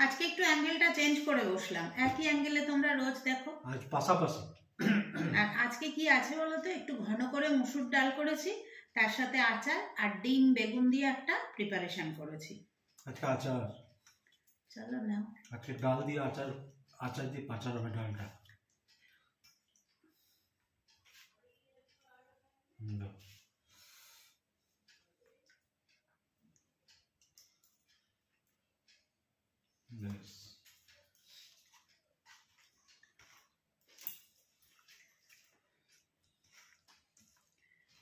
আজকে একটু অ্যাঙ্গেলটা চেঞ্জ করে বসলাম, একই অ্যাঙ্গেলে তোমরা রোজ দেখো, আজ পাশাপাশি। আর আজকে কি আছে বলো তো, একটু ঘন করে মুসুর ডাল করেছি, তার সাথে আচার আর ডিম বেগুন দিয়ে একটা প্রিপারেশন করেছি। আজকে আচার, চলো নাও। আজকে ডাল দিয়ে আচার, আচার দিয়ে পাচার হবে ডালটা।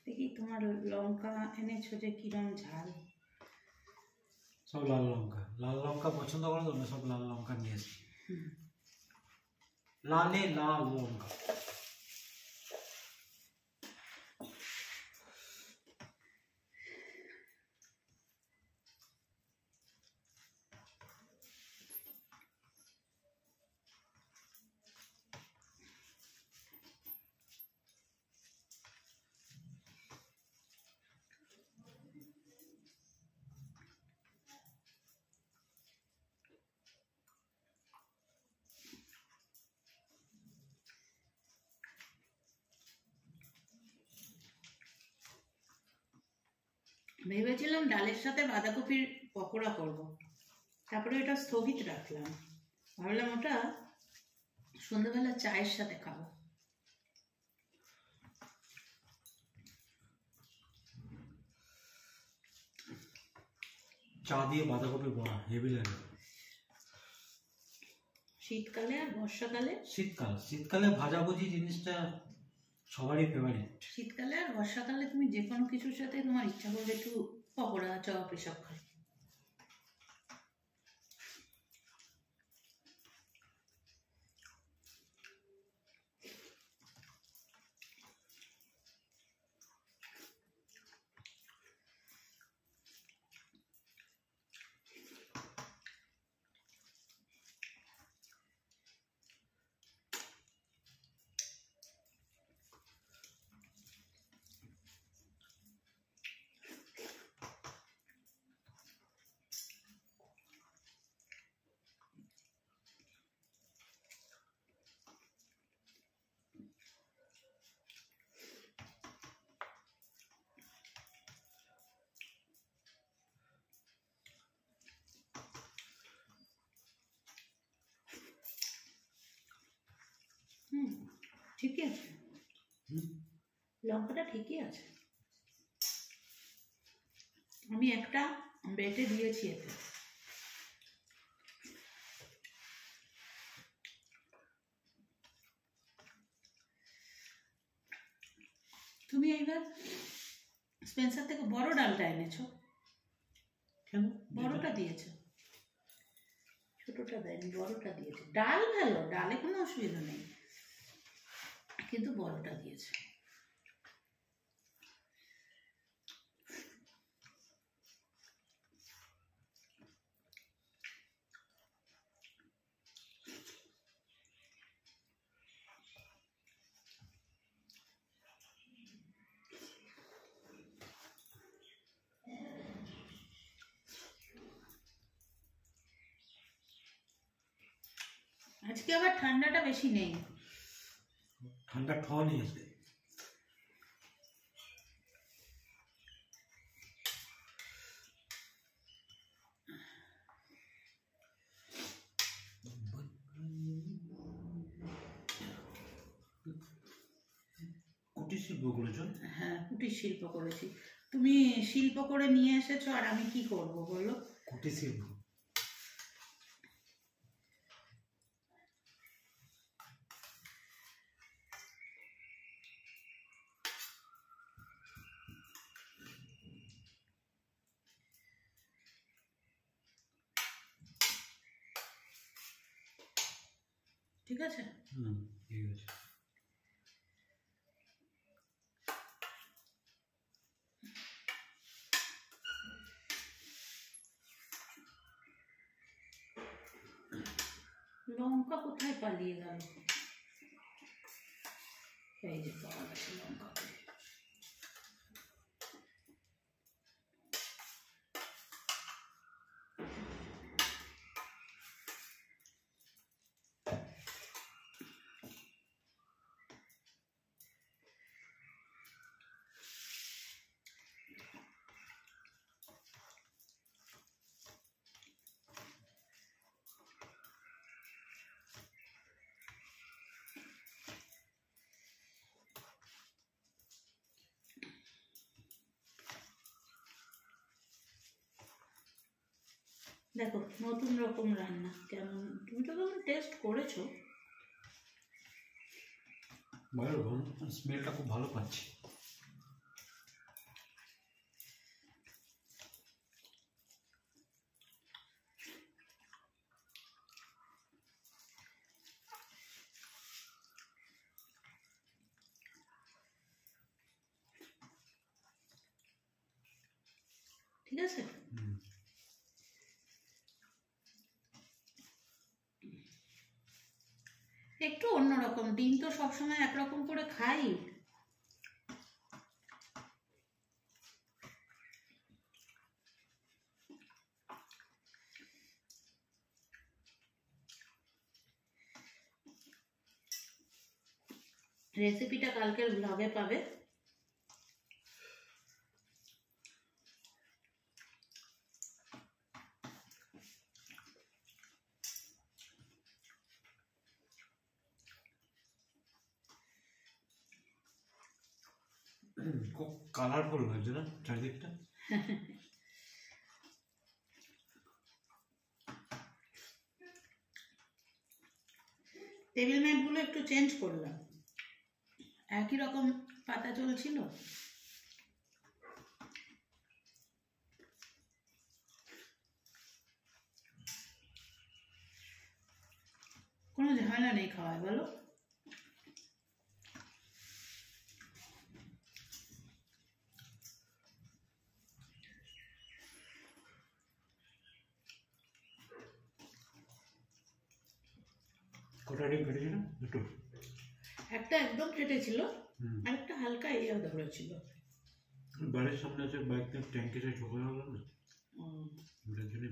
দেখি তোমার লঙ্কা এনেছো যে কিরম ঝাল। সব লাল লঙ্কা, লাল লঙ্কা পছন্দ করো তোমরা, সব লাল লঙ্কা নিয়ে এসছি। লালে লাল লঙ্কা। ভেবেছিলাম ডালের সাথে বাঁধাকপির পকোড়া করব, তারপরে এটা স্থগিত রাখলাম, ভাবলাম ওটা সন্ধ্যাবেলা চায়ের সাথে খাবো। চা দিয়ে বাঁধাকপি বড়া হেভি লাগে। শীতকালে আর বর্ষাকালে, শীতকালে ভাজাভুজি জিনিসটা সবারই ফেভারিট। শীতকালে আর বর্ষাকালে তুমি যে কোনো কিছুর সাথে তোমার ইচ্ছা করবে একটু পকোড়া চপ এসব খাই। ঠিকই আছে, লঙ্কাটা ঠিকই আছে। আমি একটা বেটে দিয়েছি এতে। তুমি এইবার স্পেন্সার থেকে বড় ডালটা এনেছো কেন? বড়টা দিয়েছো, ছোটটা দেয়নি, বড়টা দিয়েছে। ডাল ভালো, ডালে কোনো অসুবিধা নেই, কিন্তু বড়টা দিয়েছে। আজকে আবার ঠান্ডাটা বেশি নেই, ঠান্ডা ঠ নিয়েছে। কুটির শিল্প করেছ? হ্যাঁ, কুটির শিল্প করেছি। তুমি শিল্প করে নিয়ে এসেছো, আর আমি কি করব বলো? কুটির শিল্প ঠিক আছে। ঠিক আছে। লঙ্কা কোথায় পালিয়ে গেল? এই যে পাওয়া গেছে লঙ্কা। দেখো নতুন রকম রান্না কেমন, তুমি তো কেমন টেস্ট করেছো। ভালো, স্মেলটা খুব ভালো পাচ্ছি। ঠিক আছে, একটু অন্যরকম। ডিম তো সবসময় একরকম করে খাই। রেসিপিটা কালকের ব্লগে পাবে। খুব কালারফুল লাগছে না চারিদিকটা। টেবিল ম্যাটগুলো একটু চেঞ্জ করলাম, একই রকম পাতা চলছিল। কোনো ঝামেলা নেই খাওয়ায়, বলো। কটা ডিম কেটেছিল? দুটো। একটা একদম ফেটেছিল, আর একটা হালকা ইয়ে ধরেছিল। বাড়ির সামনে আছে, বাইকটা ট্যাঙ্কে সে ঢোকা হলো না, ওটার জন্য।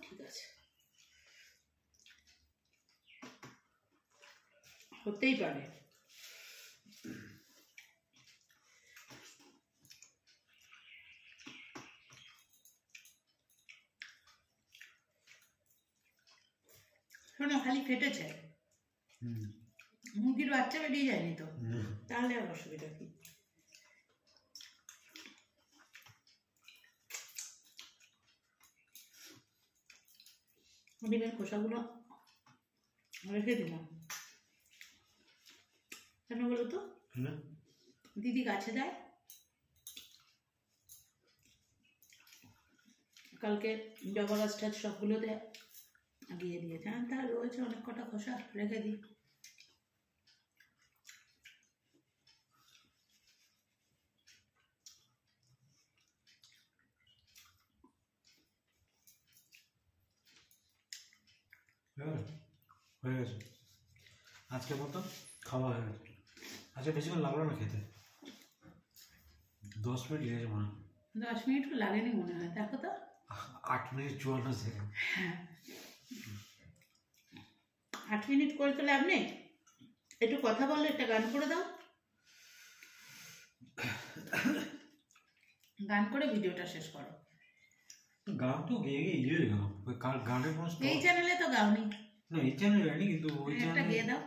ঠিক আছে, হতেই পারে। শোনো, খালি ফেটেছে, মুরগির বাচ্চা বেরিয়ে যায়নি তো, তাহলে আর অসুবিধা কি। ডিমের খোসাগুলো রেখে দিলাম, কেন বলো তো? দিদি গাছে যায়, কালকে জবা গাছটা সবগুলোতে গিয়ে দিয়েছে। তার রয়েছে অনেক কটা খোসা, রেখে দিই। হয়ে গেছে আজকের মতো খাওয়া হয়ে গেছে। আচ্ছা, বেশিক্ষণ লাগলো না খেতে, 10 মিনিট লেগেছে মনে হয়। 10 মিনিটও লাগেনি মনে হয়, দেখো তো। 8 মিনিট 54 সেকেন্ড। হ্যাঁ, 8 মিনিট করে তো লাভ নেই, একটু কথা বললে একটা গান করে দাও, গান করে ভিডিওটা শেষ করো। গান তো গেয়ে গিয়ে ইয়ে হয়ে গেল, গানের কোনো এই চ্যানেলে তো গাওনি। না, এই চ্যানেলে গাইনি, কিন্তু ওই একটা গেয়ে দাও।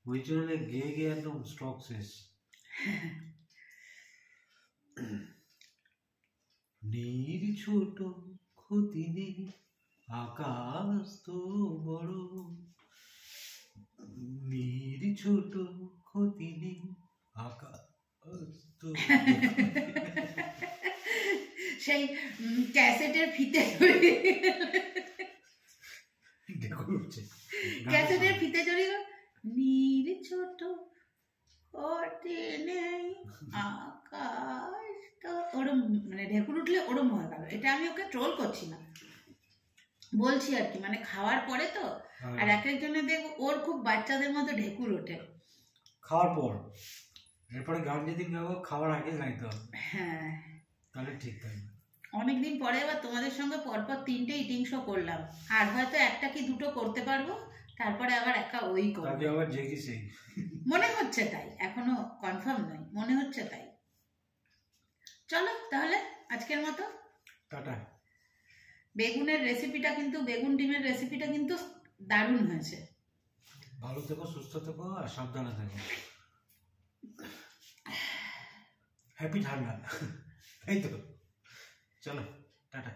ওই চ্যানেলে গেয়ে গিয়ে একদম স্টক শেষ। নীর ছোট ক্ষতি নেই, আকাশ তো বড়, নীর ছোট ক্ষতি নেই, আকাশ তো সেই ক্যাসেটের ফিতে ক্যাসেটের ফিতে চড়ি, নীর ছোট ক্ষতি নেই, আকাশ তো, ওরম মানে ঢেকুর উঠলে ওরম হয়ে গেল। এটা আমি ওকে ট্রোল করছি না, বলছি আর কি, মানে খাওয়ার পরে তো। আর এক একজনের দেখবো ওর খুব বাচ্চাদের মতো ঢেকুর ওঠে খাওয়ার পর, এরপরে গান যেদিন গাবো খাওয়ার আগে গাইতে হবে। হ্যাঁ, তাহলে ঠিক থাকবে। অনেকদিন পরে এবার তোমাদের সঙ্গে পরপর 3টে ইটিং শো করলাম, আর হয়তো একটা কি দুটো করতে পারবো, তারপরে আবার একা ওই করবো। তারপরে আবার জেগি সেই মনে হচ্ছে তাই, এখনো কনফার্ম নয়, মনে হচ্ছে তাই। চলো তাহলে আজকের মতো টাটা। বেগুনের রেসিপিটা কিন্তু, বেগুন ডিমের রেসিপিটা কিন্তু দারুণ হয়েছে। ভালো থেকো, সুস্থ থেকো, আর সাবধানে থেকো। হ্যাপি ঠান্ডা, তাই তো। চলো টাটা।